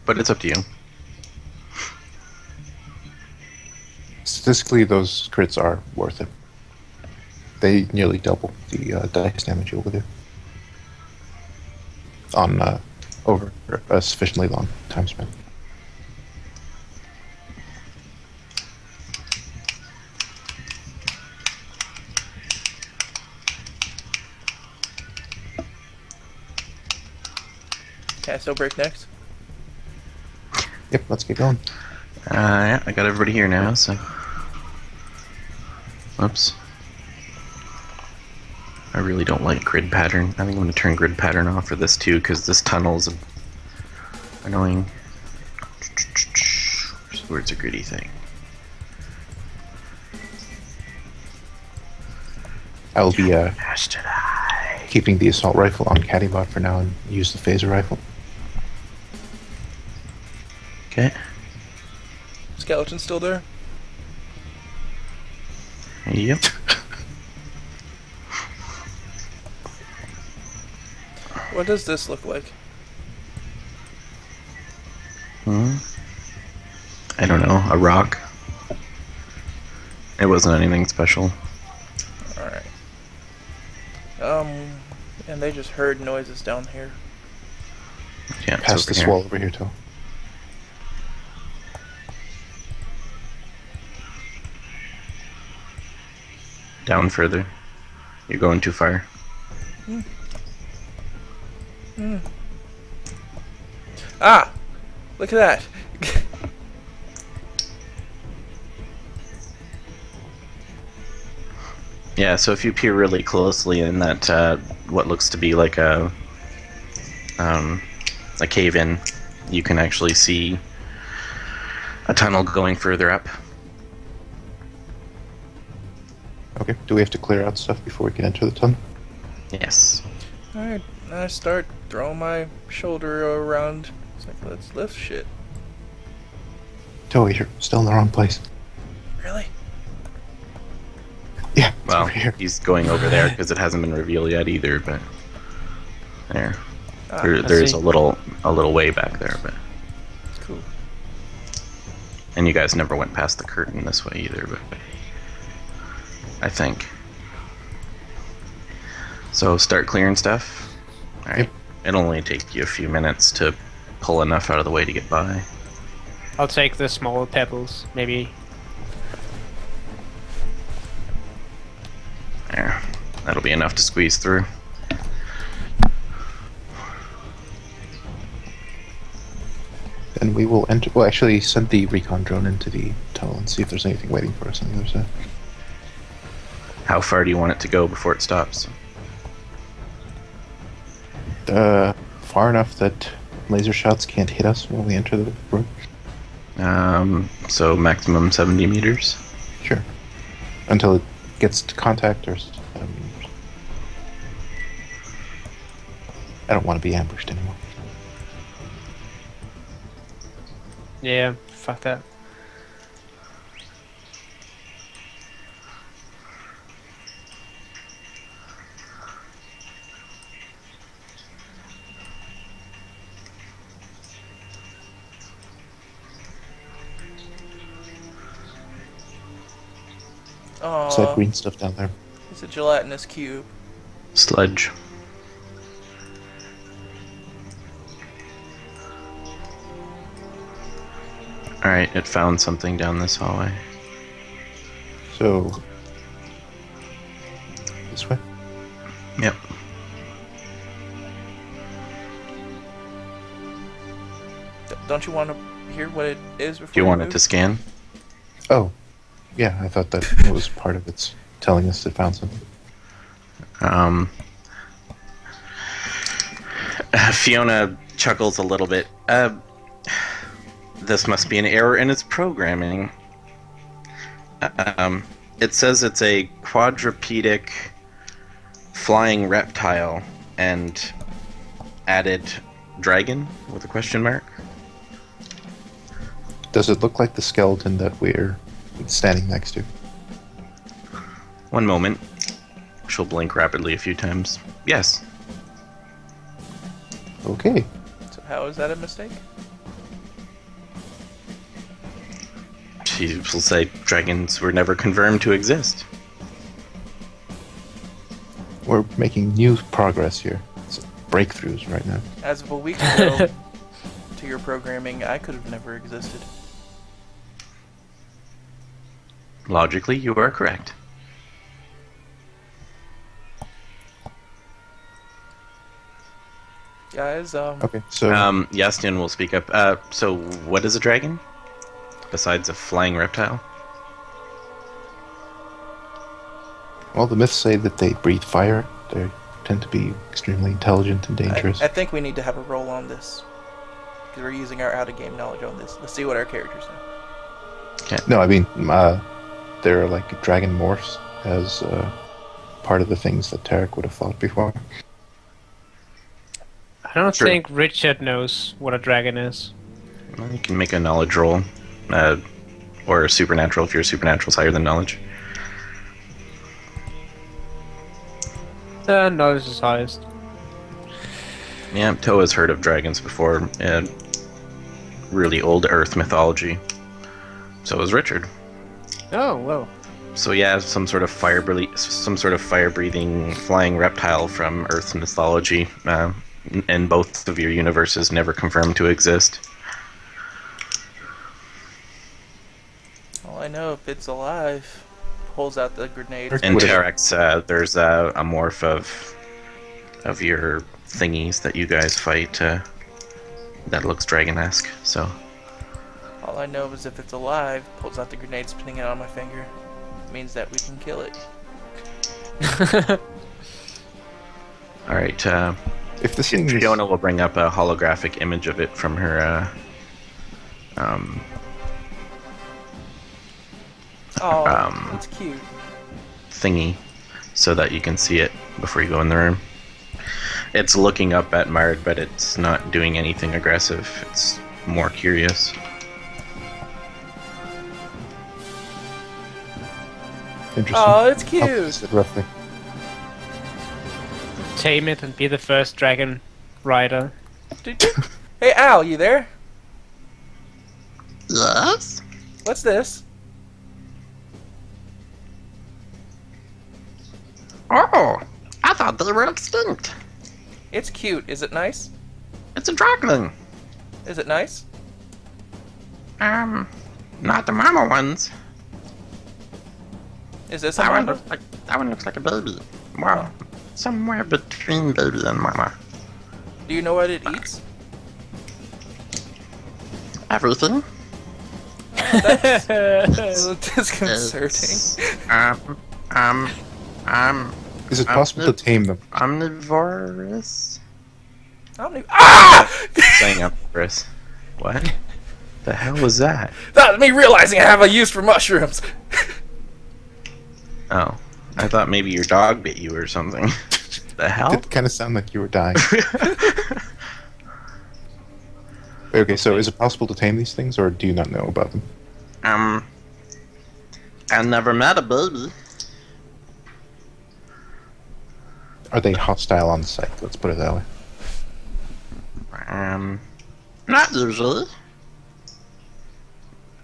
But it's up to you. Statistically, those crits are worth it. They nearly double the dice damage you'll do on over a sufficiently long time span. Can I still break next? Yep, let's get going. Yeah, I got everybody here now, so... Whoops. I really don't like grid pattern. I think I'm going to turn grid pattern off for this too, because this tunnel's annoying. Where's a gritty thing? I'll be Yesterday. keeping the assault rifle on Cattybot for now and use the phaser rifle. Okay. Skeleton still there? Yep. What does this look like? I don't know. A rock. It wasn't anything special. Alright. And they just heard noises down here. Yeah, it's Past over this here. wall over here, too. Down further. You're going too far. Ah! Look at that! Yeah, so if you peer really closely in that, what looks to be like a cave-in, you can actually see a tunnel going further up. Okay, do we have to clear out stuff before we can enter the tunnel? Yes. Alright, I start throwing my shoulder around. It's like, let's lift shit. Toei, you're still in the wrong place. Really? Yeah, it's Well, over here. he's going over there because it hasn't been revealed yet either, but there. Ah, There's see. a little way back there, but cool. and you guys never went past the curtain this way either, but I think. So start clearing stuff. All right. Yep. It'll only take you a few minutes to pull enough out of the way to get by. I'll take the small pebbles, maybe. There. That'll be enough to squeeze through. Then we will enter. Well, actually, send the recon drone into the tunnel and see if there's anything waiting for us on the other side. How far do you want it to go before it stops? Far enough that laser shots can't hit us when we enter the room. So maximum 70 meters. Sure. Until it gets to contact or. I don't want to be ambushed anymore. Yeah, fuck that. It's that Aww, green stuff down there. it's a gelatinous cube. Sludge. Alright, it found something down this hallway. So. This way? Yep. Don't you want to hear what it is before Do you want it move? to scan? Oh. Yeah, I thought that was part of its telling us it found something. Fiona chuckles a little bit. This must be an error in its programming. It says it's a quadrupedic flying reptile and added dragon with a question mark. Does it look like the skeleton that we're standing next to? One moment. She'll blink rapidly a few times. Yes. Okay. So How is that a mistake? People say dragons were never confirmed to exist. We're making new progress here. It's breakthroughs right now. As of a week ago, to your programming, I could have never existed. Logically, you are correct. Guys, Okay, so Yastian will speak up. So, what is a dragon? Besides a flying reptile? well, the myths say that they breathe fire. They tend to be extremely intelligent and dangerous. I think we need to have a roll on this. Because we're using our out-of-game knowledge on this. Let's see what our characters know. Okay. No, I mean, they're like dragon morphs as part of the things that Tarek would have thought before. I don't Sure. think Richard knows what a dragon is. Well, you can make a knowledge roll. Or a supernatural if your supernatural's higher than knowledge. Knowledge is highest. Yeah, Toa's heard of dragons before. Really old Earth mythology. So was Richard. Oh, well. So yeah, some sort of fire-breathing flying reptile from Earth mythology. In both of your universes, never confirmed to exist. All I know, if it's alive, pulls out the grenade. In Would it- Terex, there's a morph of your thingies that you guys fight that looks dragon-esque. So All I know is if it's alive, pulls out the grenade, spinning it on my finger. It means that we can kill it. all right. If this thing is, Fiona will bring up a holographic image of it from her Oh, Um, that's cute. thingy, so that you can see it before you go in the room. It's looking up at Mard, but it's not doing anything aggressive. It's more curious. interesting. Oh, it's How cute. is it roughly? Tame it and be the first dragon rider. Hey, Al, you there? Yes. What's this? Oh, I thought they were extinct. It's cute. Is it nice? It's a dragon. Is it nice? Not the mama ones. Is this a mama? That one looks like a baby. Well, somewhere between baby and mama. Do you know what it eats? Everything. That's a little disconcerting. Is it possible to tame them? Omnivorous? Ah! Saying omnivorous. What? The hell was that? That was me realizing I have a use for mushrooms. Oh, I thought maybe your dog bit you or something. The hell? It kind of sounded like you were dying. Okay, so is it possible to tame these things, or do you not know about them? I never met a baby. Are they hostile on sight? Let's put it that way. Not usually.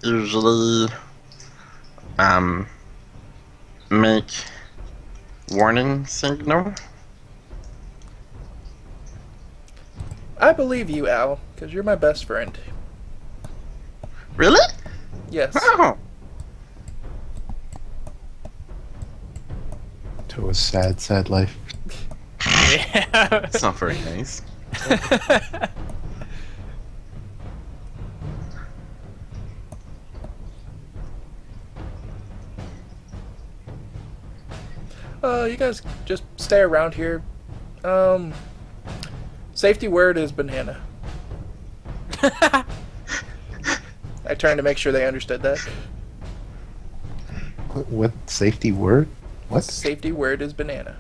Usually, make warning signal. I believe you, Al, because you're my best friend. Really? Yes. Oh. To a sad, sad life. Yeah. It's not very nice. You guys just stay around here. Safety word is banana. I turned to make sure they understood that. What safety word? What? Safety word is banana.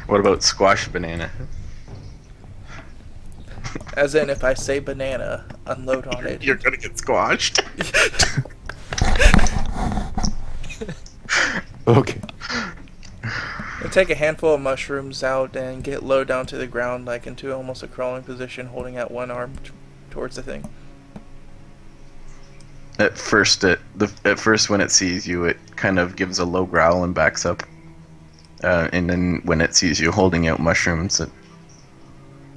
What about squash banana? As in, if I say banana, unload on it. You're gonna get squashed. Okay. I take a handful of mushrooms out and get low down to the ground, like into almost a crawling position, holding out one arm towards the thing. At first, when it sees you, it kind of gives a low growl and backs up. And then when it sees you holding out mushrooms, it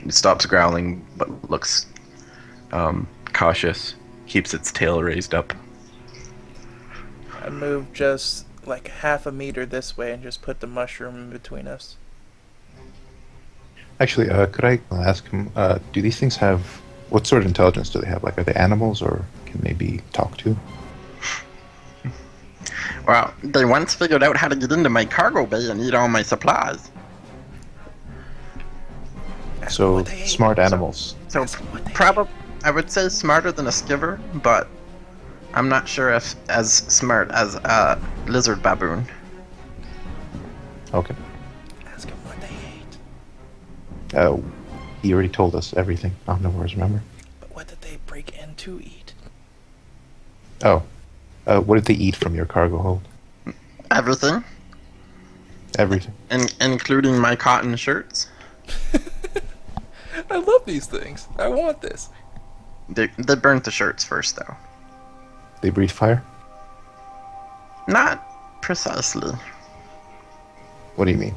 stops growling but looks cautious. Keeps its tail raised up. I move just like half a meter this way and just put the mushroom in between us. Actually, could I ask him, do these things have... What sort of intelligence do they have? Like, are they animals, or can they be talked to? Well, they once figured out how to get into my cargo bay and eat all my supplies. So, smart animals. So, probably, I would say smarter than a skiver, but I'm not sure if as smart as a lizard baboon. Okay. Ask them what they ate. He already told us everything. No worries, remember? But what did they break in to eat? Oh. What did they eat from your cargo hold? Everything, Everything. including my cotton shirts. I love these things. I want this. They burnt the shirts first, though. They breathe fire? Not precisely. What do you mean?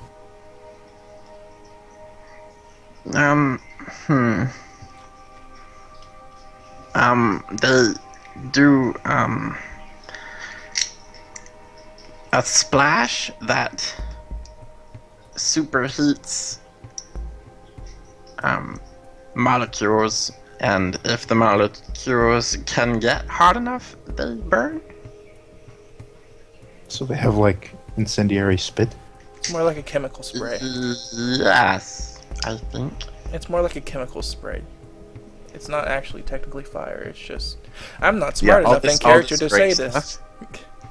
They do, a splash that superheats, molecules, and if the molecules can get hot enough, they burn. So they have, like, incendiary spit? It's more like a chemical spray. Yes, I think. It's more like a chemical spray. It's not actually technically fire. It's just... I'm not smart enough in character to say this.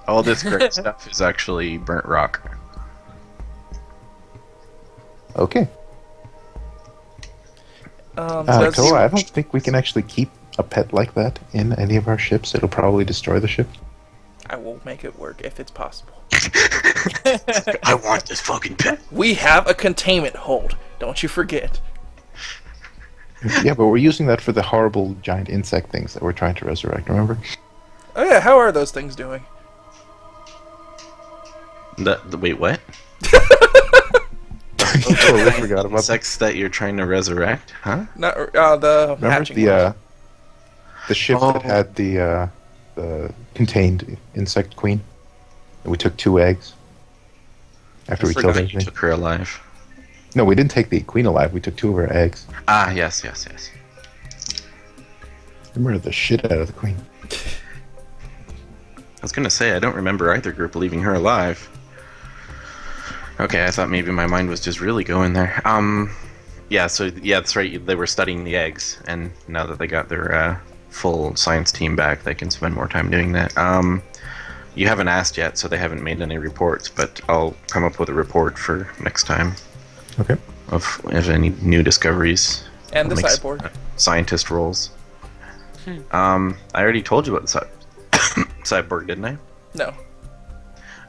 All this great stuff is actually burnt rock. Okay. Does Koa, I don't think we can actually keep a pet like that in any of our ships. It'll probably destroy the ship. I will make it work if it's possible. I want this fucking pet. We have a containment hold. Don't you forget. Yeah, but we're using that for the horrible giant insect things that we're trying to resurrect, remember? Oh yeah, how are those things doing? Wait, what? Oh, we forgot about that. Insects that you're trying to resurrect, huh? Not the Remember hatching ones. the ship that had the contained insect queen? And we took 2 eggs after we killed You everything. took her alive. No, we didn't take the queen alive. We took 2 of her eggs. Ah, yes. I murdered the shit out of the queen. I was gonna say, I don't remember either group leaving her alive. Okay, I thought maybe my mind was just really going there. Yeah, that's right, they were studying the eggs, and now that they got their full science team back, they can spend more time doing that. You haven't asked yet, so they haven't made any reports, but I'll come up with a report for next time. Okay. Of any new discoveries. And the Makes- cyborg. Scientist roles. I already told you about the cyborg, didn't I? No.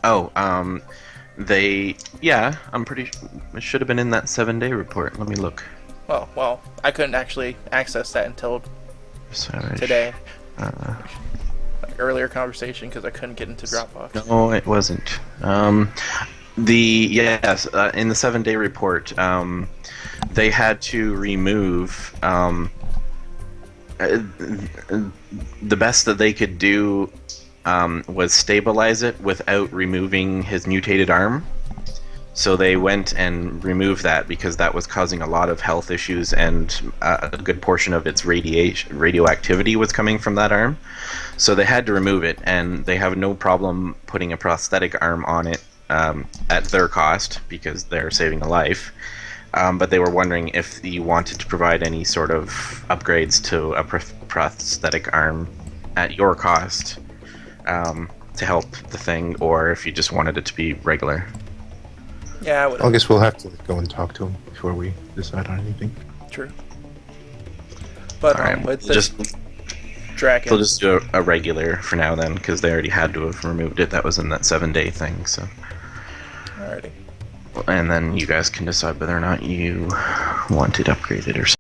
Oh, I'm pretty it should have been in that 7-day report. Let me look. Well, I couldn't actually access that until Savage. today. Like earlier conversation because I couldn't get into Dropbox. No, it wasn't. In the 7-day report, they had to remove the best that they could do was stabilize it without removing his mutated arm. So they went and removed that because that was causing a lot of health issues, and a good portion of its radioactivity was coming from that arm. So they had to remove it, and they have no problem putting a prosthetic arm on it at their cost because they're saving a life. But they were wondering if you wanted to provide any sort of upgrades to a prosthetic arm at your cost to help the thing, or if you just wanted it to be regular. Yeah, I would. I guess we'll have to go and talk to him before we decide on anything. True. But Alright, with we'll the Draken, they'll just do a regular for now then, because they already had to have removed it. That was in that 7-day thing, so. alrighty. and then you guys can decide whether or not you want it upgraded or something.